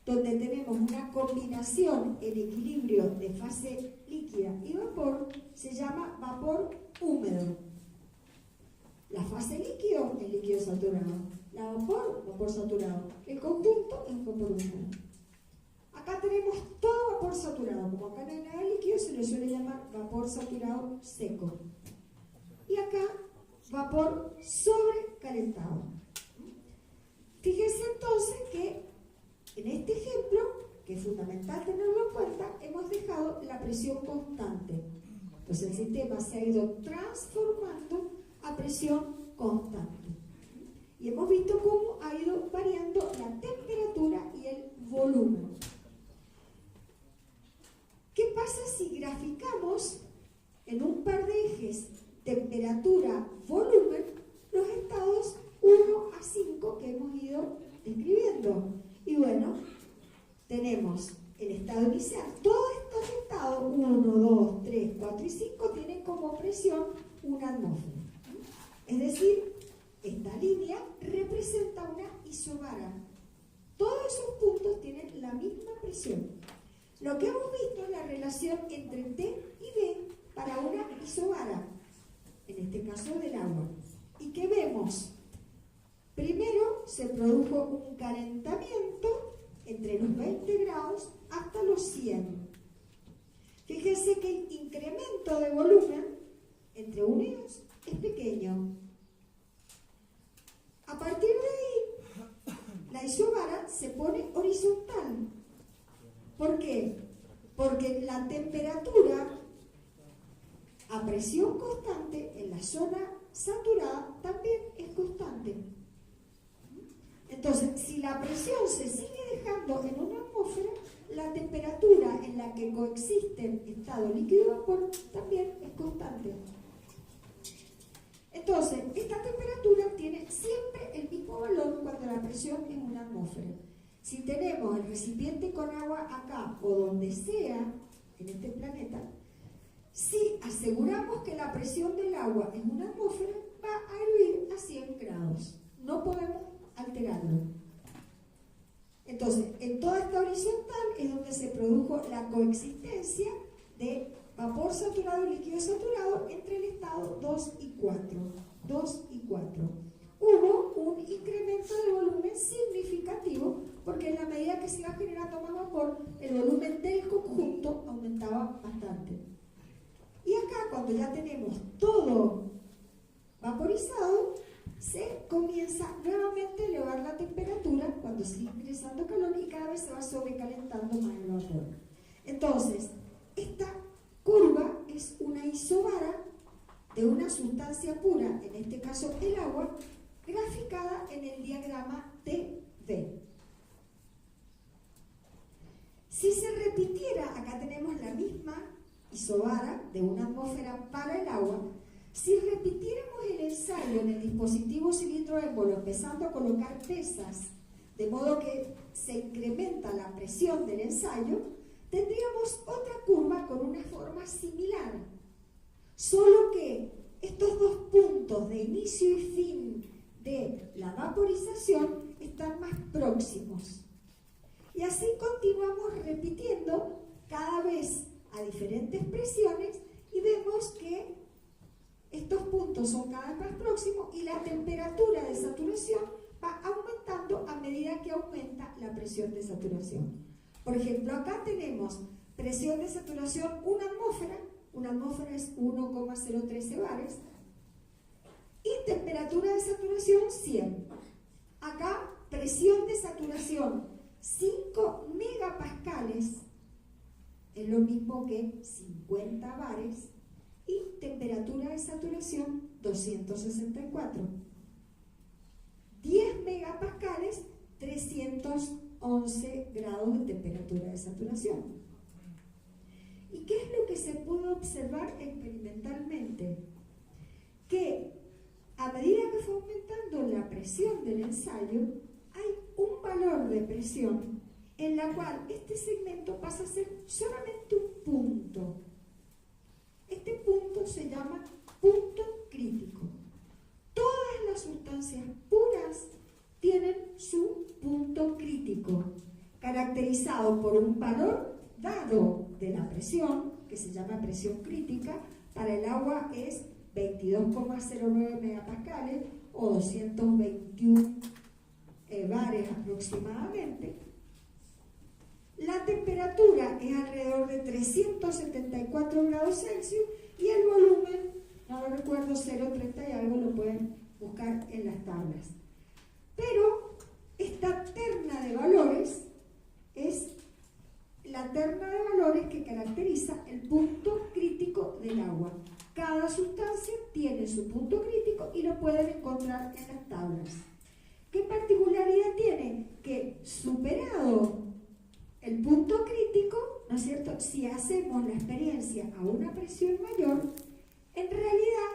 donde tenemos una combinación en equilibrio de fase líquida y vapor, se llama vapor húmedo. La fase líquido es líquido saturado, la vapor, vapor saturado. El conjunto es un vapor húmedo. Acá tenemos todo vapor saturado, como acá no hay nada líquido, se le suele llamar vapor saturado seco. Y acá, vapor sobrecalentado. Fíjense entonces que en este ejemplo, que es fundamental tenerlo en cuenta, hemos dejado la presión constante. Entonces el sistema se ha ido transformando a presión constante. Y hemos visto cómo ha ido variando la temperatura y el volumen. ¿Qué pasa si graficamos en un par de ejes temperatura, volumen, los estados 1 a 5 que hemos ido describiendo? Y bueno, tenemos el estado inicial. Todos estos estados, 1, 2, 3, 4 y 5, tienen como presión una atmósfera. Es decir, esta línea representa una isobara. Todos esos puntos tienen la misma presión. Lo que hemos visto es la relación entre T y B para una isobara, en este caso del agua. ¿Y qué vemos? Primero se produjo un calentamiento entre los 20 grados hasta los 100. Fíjense que el incremento de volumen entre 1 y 2 es pequeño. A partir de ahí, la isobara se pone horizontal. ¿Por qué? Porque la temperatura a presión constante en la zona saturada también es constante. Entonces, si la presión se sigue dejando en una atmósfera, la temperatura en la que coexisten estado líquido y vapor también es constante. Entonces, esta temperatura tiene siempre el mismo valor cuando la presión es una atmósfera. Si tenemos el recipiente con agua acá o donde sea en este planeta, si aseguramos que la presión del agua en una atmósfera, va a hervir a 100 grados. No podemos alterarlo. Entonces, en toda esta horizontal es donde se produjo la coexistencia de vapor saturado y líquido saturado entre el estado 2 y 4. 2 y 4. Hubo un incremento de volumen significativo porque en la medida que se iba generando más vapor, el volumen del conjunto aumentaba bastante. Y acá, cuando ya tenemos todo vaporizado, se comienza nuevamente a elevar la temperatura cuando sigue ingresando calor y cada vez se va sobrecalentando más el vapor. Entonces, esta curva es una isobara de una sustancia pura, en este caso el agua, graficada en el diagrama TV. Si se repitiera, acá tenemos la misma isobara de una atmósfera para el agua. Si repitiéramos el ensayo en el dispositivo cilindro émbolo, empezando a colocar pesas, de modo que se incrementa la presión del ensayo, tendríamos otra curva con una forma similar. Solo que estos dos puntos de inicio y fin de la vaporización están más próximos. Y así continuamos repitiendo cada vez a diferentes presiones y vemos que estos puntos son cada vez más próximos y la temperatura de saturación va aumentando a medida que aumenta la presión de saturación. Por ejemplo, acá tenemos presión de saturación 1 atmósfera es 1,013 bares, y temperatura de saturación 100. Acá, presión de saturación 5 megapascales, es lo mismo que 50 bares, y temperatura de saturación 264. 10 megapascales, 311 grados de temperatura de saturación. ¿Y qué es lo que se pudo observar experimentalmente? Que a medida que fue aumentando la presión del ensayo, hay un valor de presión en la cual este segmento pasa a ser solamente un punto. Este punto se llama punto crítico. Todas las sustancias puras tienen su punto crítico, caracterizado por un valor dado de la presión, que se llama presión crítica. Para el agua es 22,09 megapascales o 221 bares aproximadamente. La temperatura es alrededor de 374 grados Celsius y el volumen, no lo recuerdo, 0,30 y algo, lo pueden buscar en las tablas. Pero esta terna de valores es la terna de valores que caracteriza el punto crítico del agua. Cada sustancia tiene su punto crítico y lo pueden encontrar en las tablas. ¿Qué particularidad tiene? Que superado el punto crítico, ¿no es cierto? Si hacemos la experiencia a una presión mayor, en realidad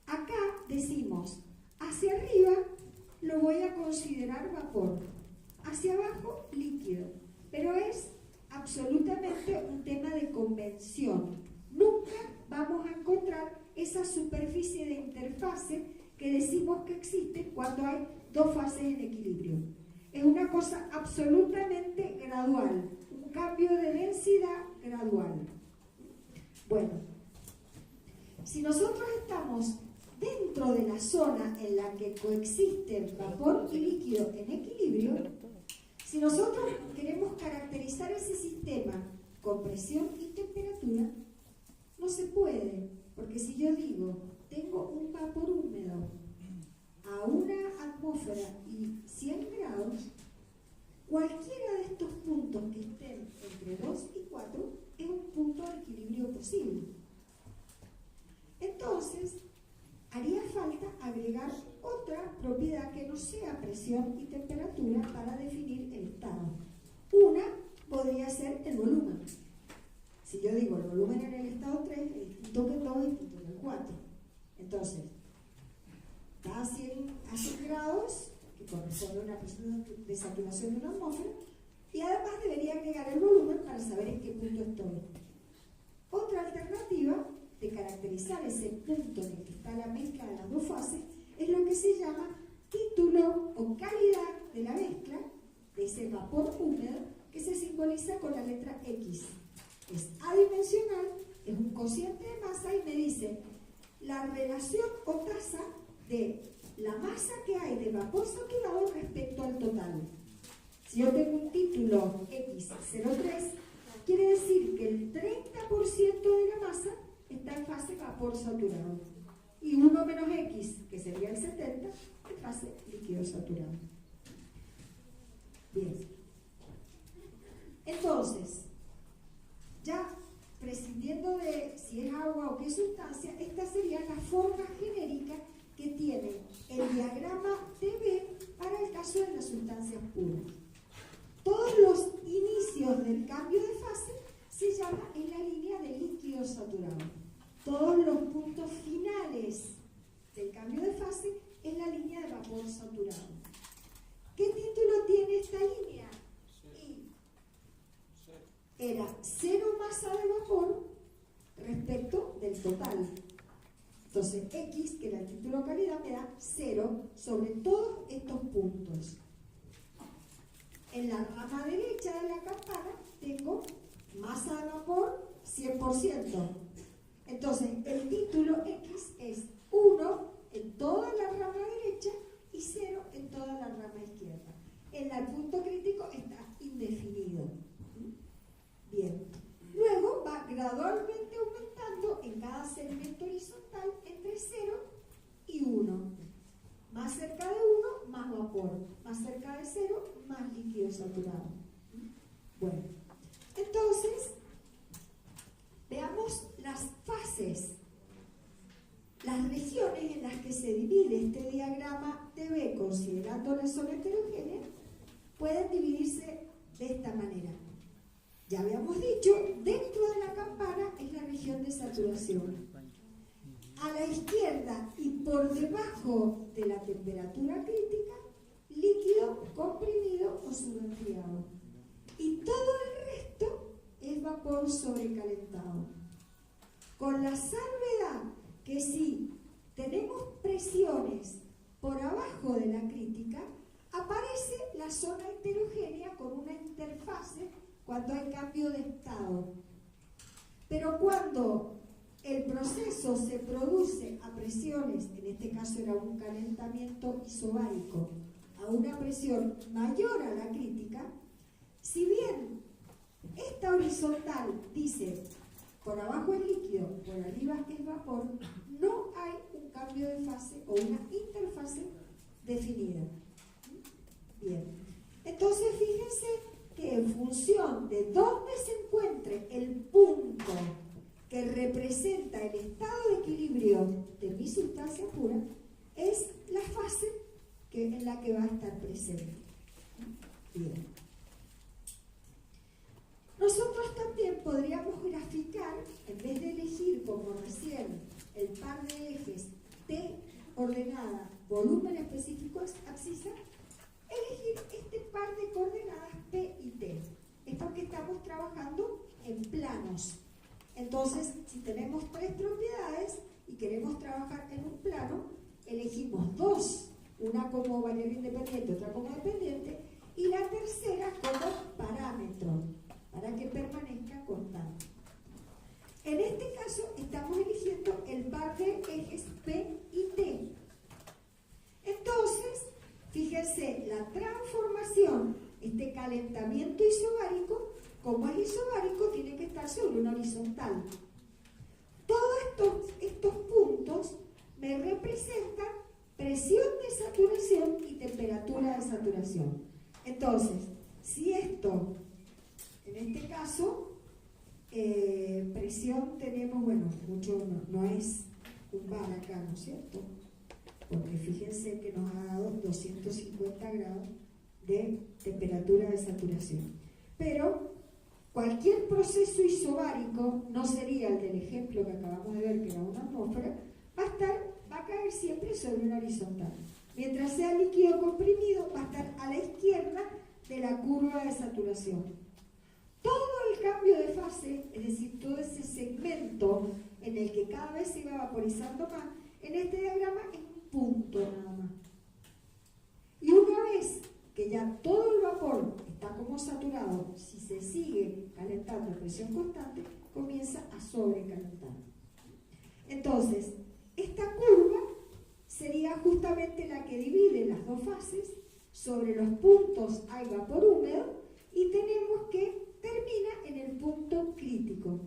acá decimos, hacia arriba lo voy a considerar vapor, hacia abajo líquido, pero es absolutamente un tema de convención. Nunca vamos a encontrar esa superficie de interfase que decimos que existe cuando hay dos fases en equilibrio. Es una cosa absolutamente gradual, un cambio de densidad gradual. Bueno, si nosotros estamos dentro de la zona en la que coexisten vapor y líquido en equilibrio, si nosotros queremos caracterizar ese sistema con presión y temperatura, no se puede, porque si yo digo, tengo un vapor húmedo a una atmósfera y 100 grados, cualquiera de estos puntos que estén entre 2 y 4 es un punto de equilibrio posible. Entonces, haría falta agregar otra propiedad que no sea presión y temperatura para definir el estado. Una podría ser el volumen. Si yo digo el volumen en el estado 3 es distinto que el 2 es distinto que el 4. Entonces, está a 100 grados, que corresponde a una presión de saturación de una atmósfera, y además debería agregar el volumen para saber en qué punto estoy. Otra alternativa de caracterizar ese punto en el que está la mezcla de las dos fases es lo que se llama título o calidad de la mezcla, de ese vapor húmedo, que se simboliza con la letra X. Es adimensional, es un cociente de masa y me dice la relación o tasa de la masa que hay de vapor saturado respecto al total. Si yo tengo un título X03, quiere decir que el 30% de la masa está en fase vapor saturado y 1 menos X, que sería el 70, en fase líquido saturado. Bien. Entonces, ya prescindiendo de si es agua o qué sustancia, esta sería la forma genérica que tiene el diagrama TB para el caso de las sustancias puras. Todos los inicios del cambio de fase se llama en la línea de líquido saturado. Todos los puntos finales del cambio de fase en la línea de vapor saturado. ¿Qué título tiene esta línea? Y era cero masa de vapor respecto del total. Entonces X, que era el título calidad, me da 0 sobre todos estos puntos. En la rama derecha de la campana tengo masa de vapor 100%. Entonces el título X es 1 en toda la rama derecha y 0 en toda la rama izquierda. El punto crítico está indefinido. Bien. Luego va gradualmente aumentando en cada segmento horizontal entre 0 y 1. Más cerca de 1, más vapor. Más cerca de 0, más líquido saturado. Bueno, entonces, veamos las fases, las regiones en las que se divide este diagrama TB considerando la zona heterogénea, pueden dividirse de esta manera. Ya habíamos dicho, dentro de la campana es la región de saturación. A la izquierda y por debajo de la temperatura crítica, líquido, comprimido o subenfriado. Y todo el resto es vapor sobrecalentado. Con la salvedad que si tenemos presiones por abajo de la crítica, aparece la zona heterogénea termina con una interfase cuando hay cambio de estado. Pero cuando el proceso se produce a presiones, en este caso era un calentamiento isobárico, a una presión mayor a la crítica, si bien esta horizontal dice por abajo es líquido, por arriba es vapor, no hay un cambio de fase o una interfase definida. Bien, entonces fíjense que en función de dónde se encuentre el punto que representa el estado de equilibrio de mi sustancia pura, es la fase en la que va a estar presente. Bien. Nosotros también podríamos graficar, en vez de elegir como recién el par de ejes T ordenada, volumen específico abscisa, elegir este par de coordenadas P y T. Es porque estamos trabajando en planos. Entonces, si tenemos tres propiedades y queremos trabajar en un plano, elegimos dos, una como variable independiente, otra como dependiente, y la tercera como parámetro, para que permanezca constante. En este caso, estamos eligiendo el par de ejes P y T. Entonces, fíjense, la transformación, este calentamiento isobárico, como es isobárico, tiene que estar sobre una horizontal. Todos estos puntos me representan presión de saturación y temperatura de saturación. Entonces, si esto, en este caso, presión tenemos, bueno, mucho no es un bar acá, ¿no es cierto? Porque fíjense que nos ha dado 250 grados de temperatura de saturación. Pero cualquier proceso isobárico, no sería el del ejemplo que acabamos de ver, que era una atmósfera, va a caer siempre sobre una horizontal. Mientras sea líquido comprimido, va a estar a la izquierda de la curva de saturación. Todo el cambio de fase, es decir, todo ese segmento en el que cada vez se va vaporizando más, en este diagrama es un punto nada más. Y una vez que ya todo el vapor está como saturado, si se sigue calentando a presión constante, comienza a sobrecalentar. Entonces, esta curva sería justamente la que divide las dos fases. Sobre los puntos hay vapor húmedo y tenemos que termina en el punto crítico.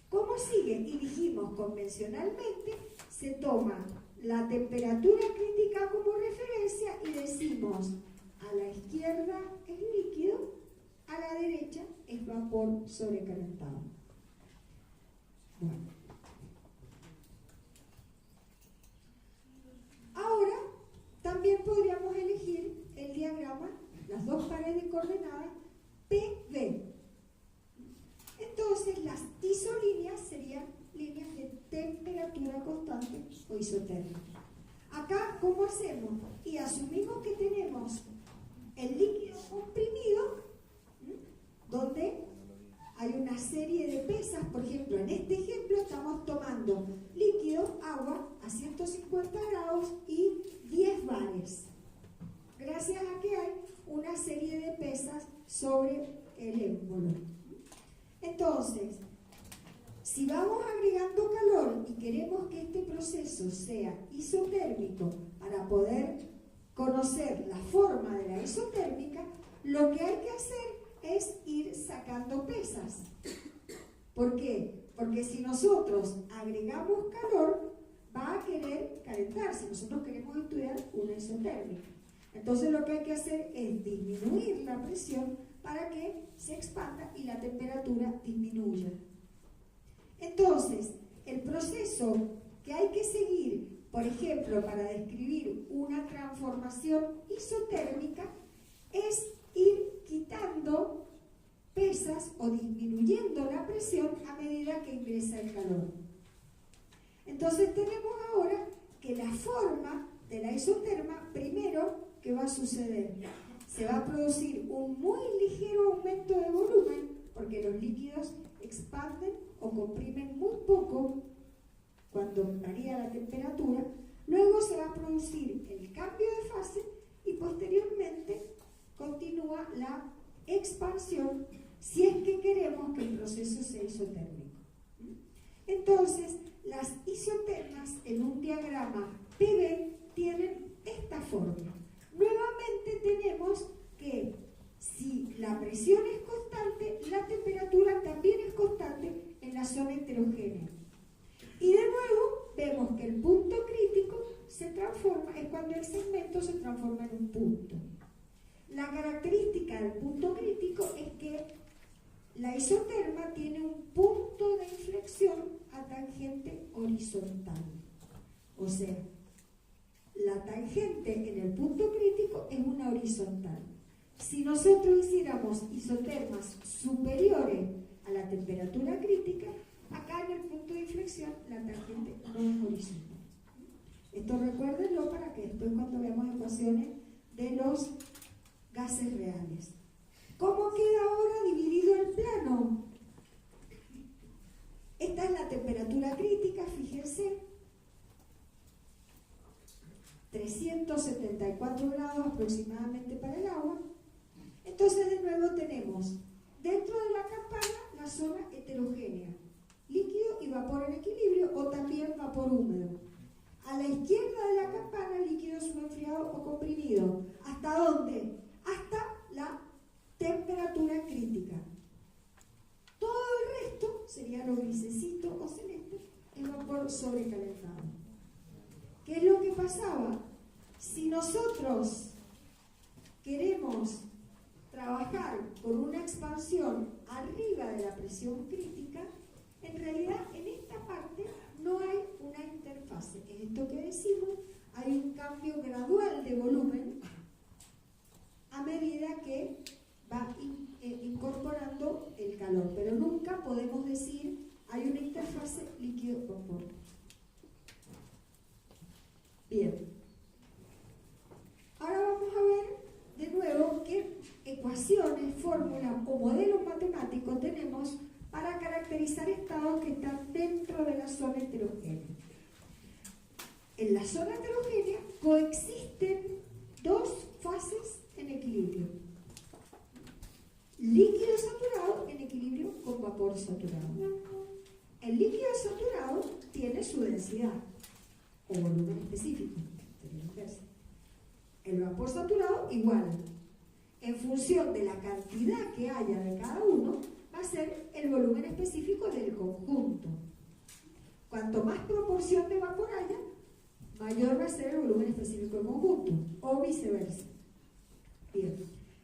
¿Cómo sigue? Y dijimos convencionalmente, se toma la temperatura crítica como referencia y decimos a la izquierda es líquido, a la derecha es vapor sobrecalentado. Bueno. Ahora también podríamos elegir el diagrama, las dos pares de coordenadas PV. Entonces las isolíneas serían líneas de temperatura constante o isotérmica. Acá, ¿cómo hacemos? Y asumimos que tenemos el líquido comprimido, donde hay una serie de pesas. Por ejemplo, en este ejemplo estamos tomando líquido, agua, a 150 grados y 10 bares. Gracias a que hay una serie de pesas sobre el émbolo. Entonces, si vamos agregando calor y queremos que este proceso sea isotérmico para poder conocer la forma de la isotérmica, lo que hay que hacer es ir sacando pesas. ¿Por qué? Porque si nosotros agregamos calor, va a querer calentarse. Nosotros queremos estudiar una isotérmica. Entonces lo que hay que hacer es disminuir la presión para que se expanda y la temperatura disminuya. Entonces, el proceso que hay que seguir, por ejemplo, para describir una transformación isotérmica, es ir quitando pesas o disminuyendo la presión a medida que ingresa el calor. Entonces tenemos ahora que la forma de la isoterma, primero, ¿qué va a suceder? Se va a producir un muy ligero aumento de volumen, porque los líquidos expanden o comprimen muy poco cuando varía la temperatura. Luego se va a producir el cambio de fase y posteriormente continúa expansión si es que queremos que el proceso sea isotérmico. Entonces, las isotermas en un diagrama PV tienen esta forma. Nuevamente tenemos que si la presión es constante, la temperatura también es constante en la zona heterogénea. Y de nuevo vemos que el punto crítico se transforma, es cuando el segmento se transforma en un punto. La característica del punto crítico es que la isoterma tiene un punto de inflexión a tangente horizontal. O sea, la tangente en el punto crítico es una horizontal. Si nosotros hiciéramos isotermas superiores a la temperatura crítica, acá en el punto de inflexión la tangente no es horizontal. Esto recuérdenlo para que después cuando veamos ecuaciones de los gases reales. ¿Cómo queda ahora dividido el plano? Esta es la temperatura crítica, fíjense. 374 grados aproximadamente para el agua. Entonces de nuevo tenemos dentro de la campana la zona heterogénea, líquido y vapor en equilibrio o también vapor húmedo. A la izquierda de la campana líquido subenfriado o comprimido. ¿Hasta dónde? Hasta la temperatura crítica. Todo el resto sería lo grisecito o celeste, el vapor sobrecalentado. ¿Qué es lo que pasaba? Si nosotros queremos trabajar con una expansión arriba de la presión crítica, en realidad en esta parte no hay una interfase. Es esto que decimos, hay un cambio gradual de volumen a medida que va incorporando el calor, pero nunca podemos decir hay una interfase líquido-vapor. Bien, ahora vamos a ver de nuevo qué ecuaciones, fórmulas o modelos matemáticos tenemos para caracterizar estados que están dentro de la zona heterogénea. En la zona heterogénea coexisten dos fases en equilibrio. Líquido saturado en equilibrio con vapor saturado. El líquido saturado tiene su densidad o volumen específico. El vapor saturado igual. En función de la cantidad que haya de cada uno, va a ser el volumen específico del conjunto. Cuanto más proporción de vapor haya, mayor va a ser el volumen específico del conjunto, o viceversa. Bien,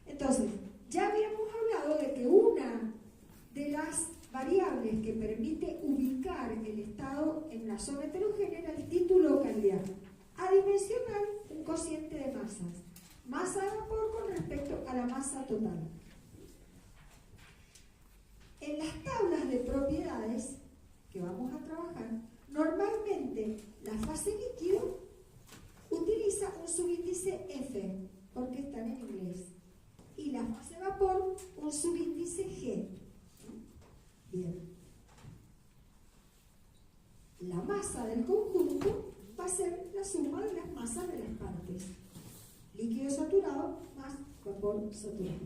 entonces, ya habíamos hablado de que una de las variables que permite ubicar el estado en la zona heterogénea era el título localidad, adimensional un cociente de masas, masa de vapor con respecto a la masa total. En las tablas de propiedades que vamos a trabajar, normalmente la fase líquido utiliza un subíndice F, porque están en inglés, y la fase vapor un subíndice G. Bien. La masa del conjunto va a ser la suma de las masas de las partes. Líquido saturado más vapor saturado.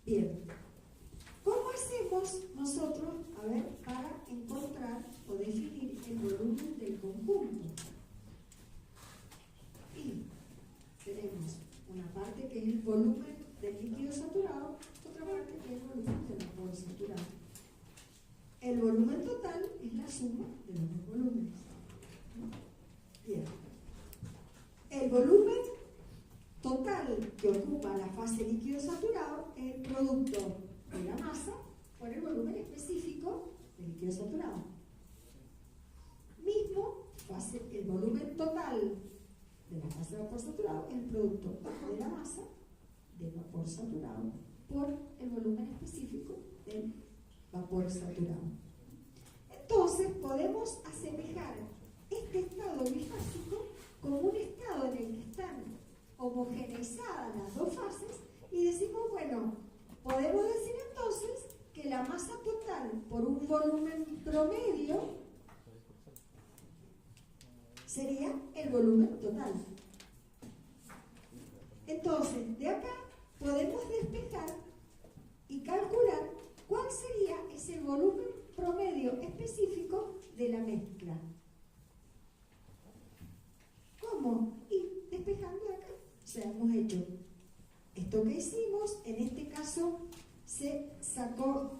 Bien. ¿Cómo hacemos nosotros, a ver, para encontrar o definir el volumen del conjunto? Y tenemos una parte que es el volumen del líquido saturado, otra parte que es el volumen del vapor saturado. El volumen total es la suma de los dos volúmenes. Bien. El volumen total que ocupa la fase líquido saturado es el producto de la masa por el volumen específico del líquido saturado. Mismo, el volumen total de la fase de vapor saturado es el producto de la masa del vapor saturado por el volumen específico del vapor saturado. Entonces podemos asemejar este estado bifásico como un estado en el que están homogeneizadas las dos fases y decimos, bueno, podemos decir entonces que la masa total por un volumen promedio sería el volumen total. Entonces, de acá volumen promedio específico de la mezcla. ¿Cómo? Y despejando acá. O sea, hemos hecho esto que hicimos, en este caso se sacó,